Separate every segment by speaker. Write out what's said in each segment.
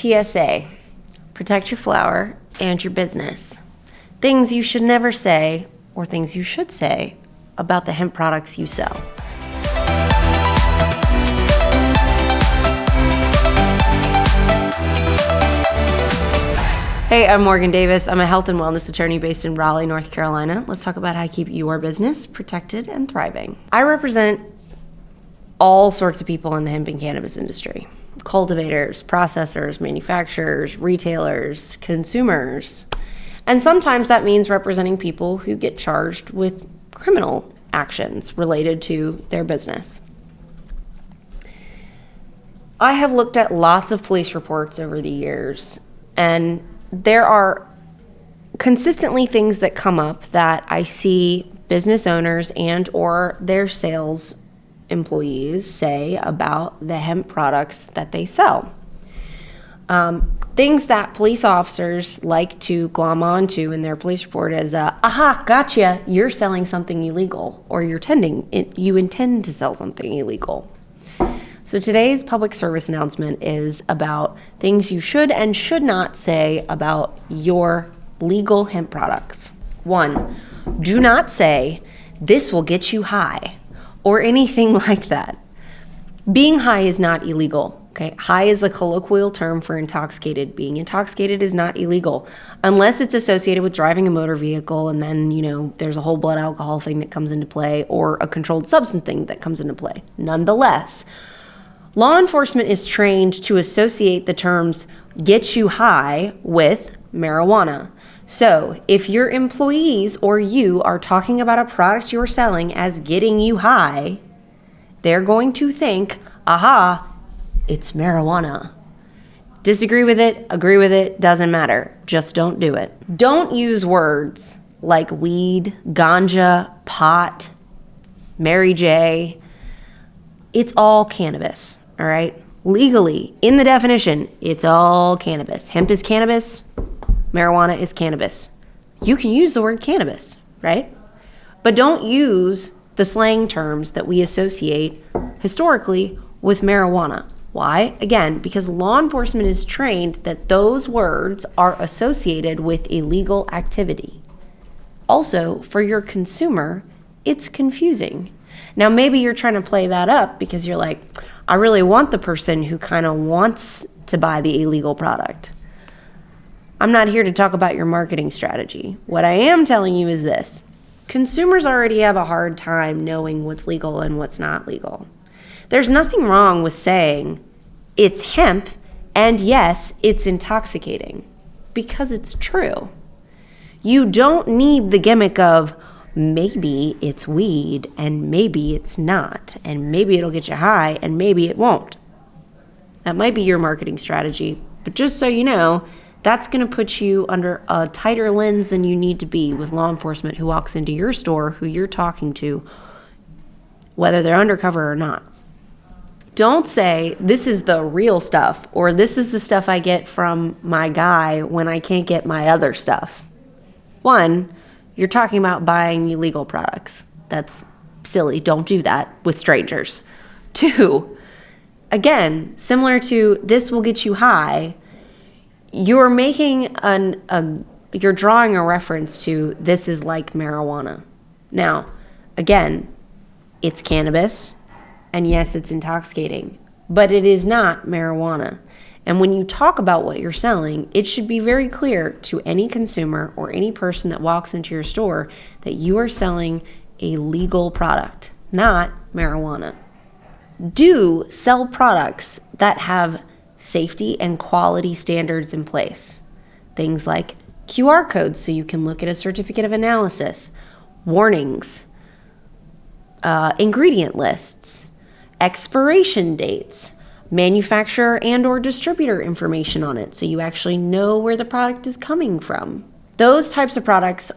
Speaker 1: PSA, protect your flower and your business. Things you should never say or things you should say about the hemp products you sell. Hey, I'm Morgan Davis. I'm a health and wellness attorney based in Raleigh, North Carolina. Let's talk about how to keep your business protected and thriving. I represent all sorts of people in the hemp and cannabis industry. Cultivators, processors, manufacturers, retailers, consumers. And sometimes that means representing people who get charged with criminal actions related to their business. I have looked at lots of police reports over the years, and there are consistently things that come up that I see business owners and or their sales employees say about the hemp products that they sell. Things that police officers like to glom onto in their police report as, aha, gotcha, you're selling something illegal, or you intend to sell something illegal. So today's public service announcement is about things you should and should not say about your legal hemp products. 1, do not say, this will get you high, or anything like that. Being high is not illegal, okay? High is a colloquial term for intoxicated. Being intoxicated is not illegal, unless it's associated with driving a motor vehicle, and then, there's a whole blood alcohol thing that comes into play, or a controlled substance thing that comes into play. Nonetheless, law enforcement is trained to associate the terms get you high with marijuana. So if your employees or you are talking about a product you're selling as getting you high, they're going to think, aha, it's marijuana. Disagree with it, agree with it, doesn't matter. Just don't do it. Don't use words like weed, ganja, pot, Mary J. It's all cannabis. All right. Legally, in the definition, it's all cannabis. Hemp is cannabis. Marijuana is cannabis. You can use the word cannabis, right? But don't use the slang terms that we associate historically with marijuana. Why? Again, because law enforcement is trained that those words are associated with illegal activity. Also, for your consumer, it's confusing. Now, maybe you're trying to play that up because you're like, I really want the person who kind of wants to buy the illegal product. I'm not here to talk about your marketing strategy. What I am telling you is this. Consumers already have a hard time knowing what's legal and what's not legal. There's nothing wrong with saying it's hemp and yes, it's intoxicating, because it's true. You don't need the gimmick of maybe it's weed and maybe it's not, and maybe it'll get you high and maybe it won't. That might be your marketing strategy, but just so you know, that's going to put you under a tighter lens than you need to be with law enforcement who walks into your store, who you're talking to, whether they're undercover or not. Don't say, this is the real stuff, or this is the stuff I get from my guy when I can't get my other stuff. 1, you're talking about buying illegal products. That's silly. Don't do that with strangers. 2, again, similar to this will get you high, you're making you're drawing a reference to this is like marijuana. Now, again, it's cannabis, and yes, it's intoxicating, but it is not marijuana. And when you talk about what you're selling, it should be very clear to any consumer or any person that walks into your store that you are selling a legal product, not marijuana. Do sell products that have safety and quality standards in place. Things like QR codes so you can look at a certificate of analysis, warnings, ingredient lists, expiration dates, manufacturer and or distributor information on it so you actually know where the product is coming from. Those types of products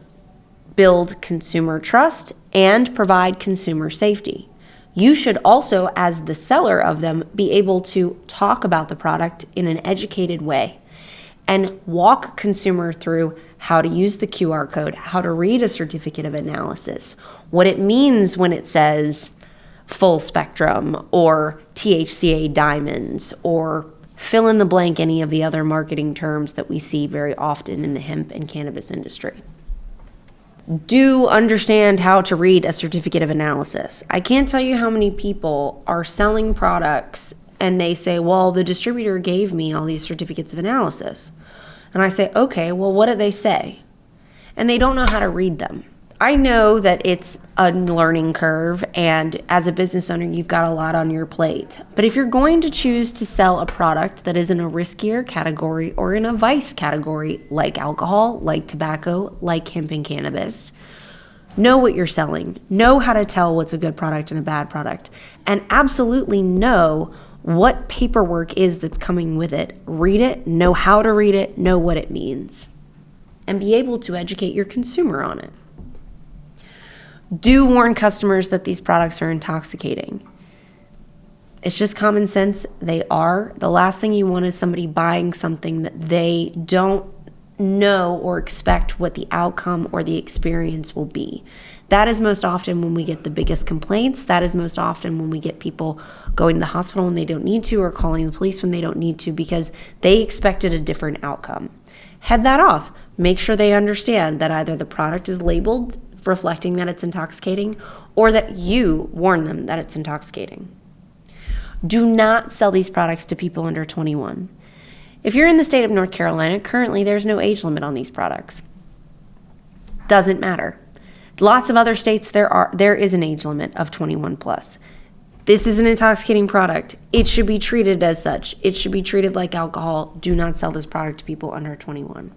Speaker 1: build consumer trust and provide consumer safety. You should also, as the seller of them, be able to talk about the product in an educated way and walk consumer through how to use the QR code, how to read a certificate of analysis, what it means when it says full spectrum or THCA diamonds or Fill in the blank any of the other marketing terms that we see very often in the hemp and cannabis industry. Do understand how to read a certificate of analysis. I can't tell you how many people are selling products and they say, well, the distributor gave me all these certificates of analysis. And I say, okay, well, what do they say? And they don't know how to read them. I know that it's a learning curve, and as a business owner, you've got a lot on your plate. But if you're going to choose to sell a product that is in a riskier category or in a vice category, like alcohol, like tobacco, like hemp and cannabis, know what you're selling. Know how to tell what's a good product and a bad product. And absolutely know what paperwork is that's coming with it. Read it, know how to read it, know what it means, and be able to educate your consumer on it. Do warn customers that these products are intoxicating. It's just common sense. They are. The last thing you want is somebody buying something that they don't know or expect what the outcome or the experience will be. That is most often when we get the biggest complaints. That is most often when we get people going to the hospital when they don't need to, or calling the police when they don't need to, because they expected a different outcome. Head that off. Make sure they understand that either the product is labeled reflecting that it's intoxicating, or that you warn them that it's intoxicating. Do not sell these products to people under 21. If you're in the state of North Carolina, currently there's no age limit on these products. Doesn't matter. Lots of other states there is an age limit of 21 plus. This is an intoxicating product. It should be treated as such. It should be treated like alcohol. Do not sell this product to people under 21.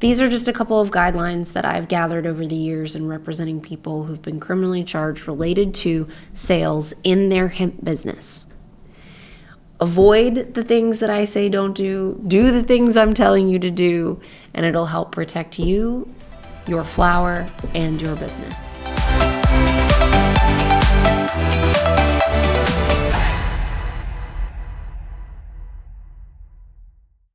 Speaker 1: These are just a couple of guidelines that I've gathered over the years in representing people who've been criminally charged related to sales in their hemp business. Avoid the things that I say don't do. Do the things I'm telling you to do, and it'll help protect you, your flower, and your business.